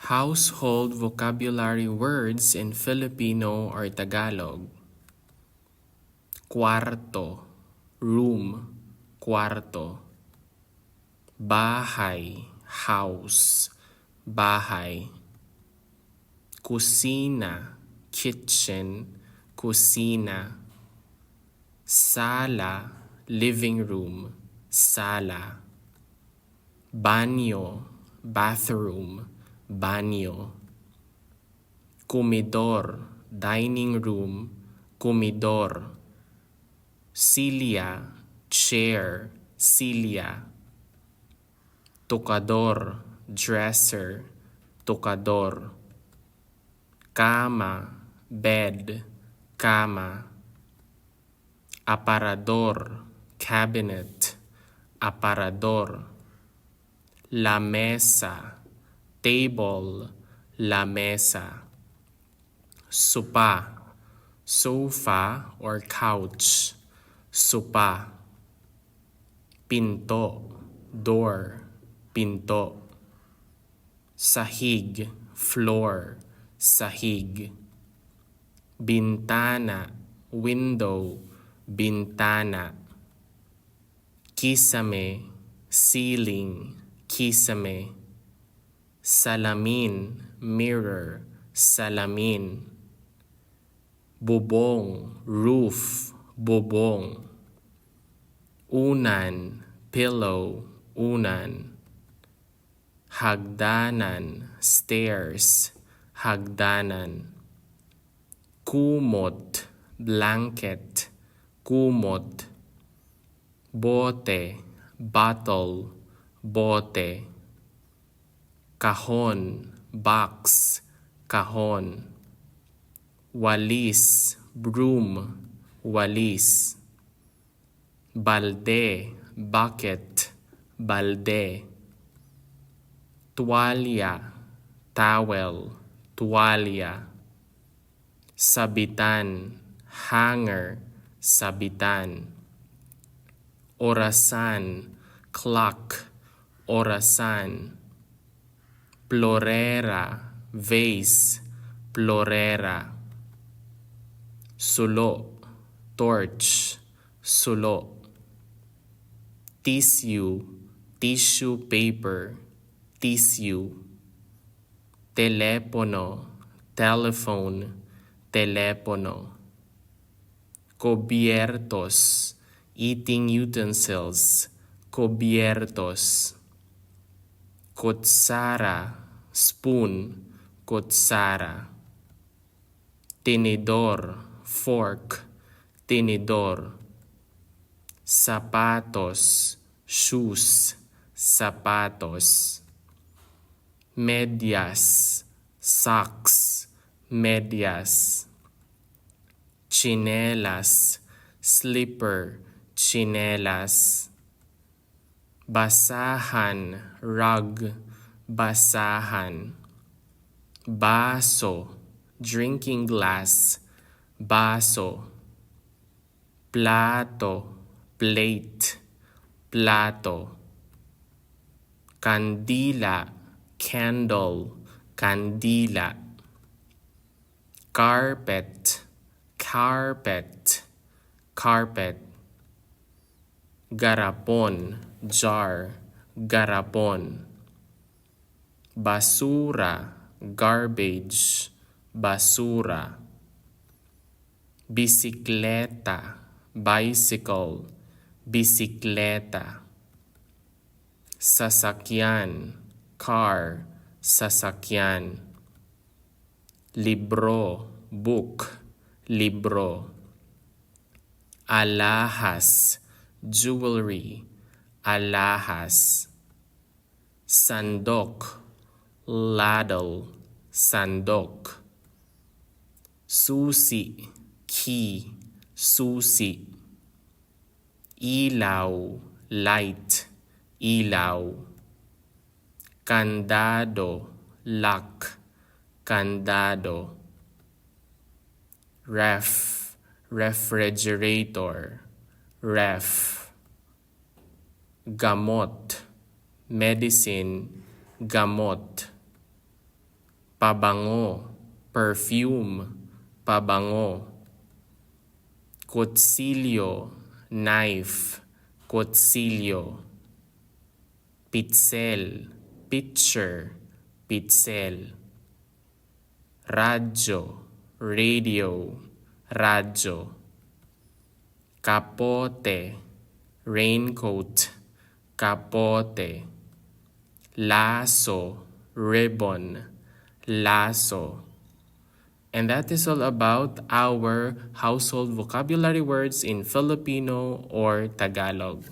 Household vocabulary words in Filipino or Tagalog. Kwarto, room, kwarto. Bahay, house, bahay. Kusina, kitchen, kusina. Sala, living room, sala. Banyo, bathroom, banyo. Kumidor, dining room, kumidor. Silya, chair, silya. Tocador, dresser, tocador. Kama, bed, kama. Aparador, cabinet, aparador. La mesa, table, la mesa. Sopa, sofa or couch, sopa. Pinto, door, pinto. Sahig, floor, sahig. Bintana, window, bintana. Kisame, ceiling, kisame. Salamin, mirror, salamin. Bubong, roof, bubong. Unan, pillow, unan. Hagdanan, stairs, hagdanan. Kumot, blanket, kumot. Bote, bottle, bote. Kahon, box, kahon. Walis, broom, walis. Balde, bucket, balde. Tuwalya, towel, tuwalya. Sabitan, hanger, sabitan. Orasan, clock, orasan. Plorera, vase, plorera. Sulo, torch, sulo. Tissue, tissue paper, tissue. Telepono, telephone, telepono. Cubiertos, eating utensils, cubiertos. Kutsara, spoon, kutsara. Tinidor, fork, tinidor. Zapatos, shoes, zapatos. Medias, socks, medias. Chinelas, slipper, chinelas. Basahan, rug, basahan. Baso, drinking glass, baso. Plato, plate, plato. Kandila, candle, kandila. Carpet, carpet, carpet. Garapon, jar, garapon. Basura, garbage, basura. Bisikleta, bicycle, bisikleta. Sasakyan, car, sasakyan. Libro, book, libro. Alahas, jewelry, alahas. Sandok, ladle, sandok. Susi, key, susi. Ilaw, light, ilaw. Candado, lock, candado. Ref, refrigerator, ref. Gamot, medicine, gamot. pabango, perfume, pabango. Kutsilyo, knife, kutsilyo. Pitzel, pitcher, pitzel. Radyo, radio, radyo. Kapote, raincoat, kapote. Lasso, ribbon, lasso. And that is all about our household vocabulary words in Filipino or Tagalog.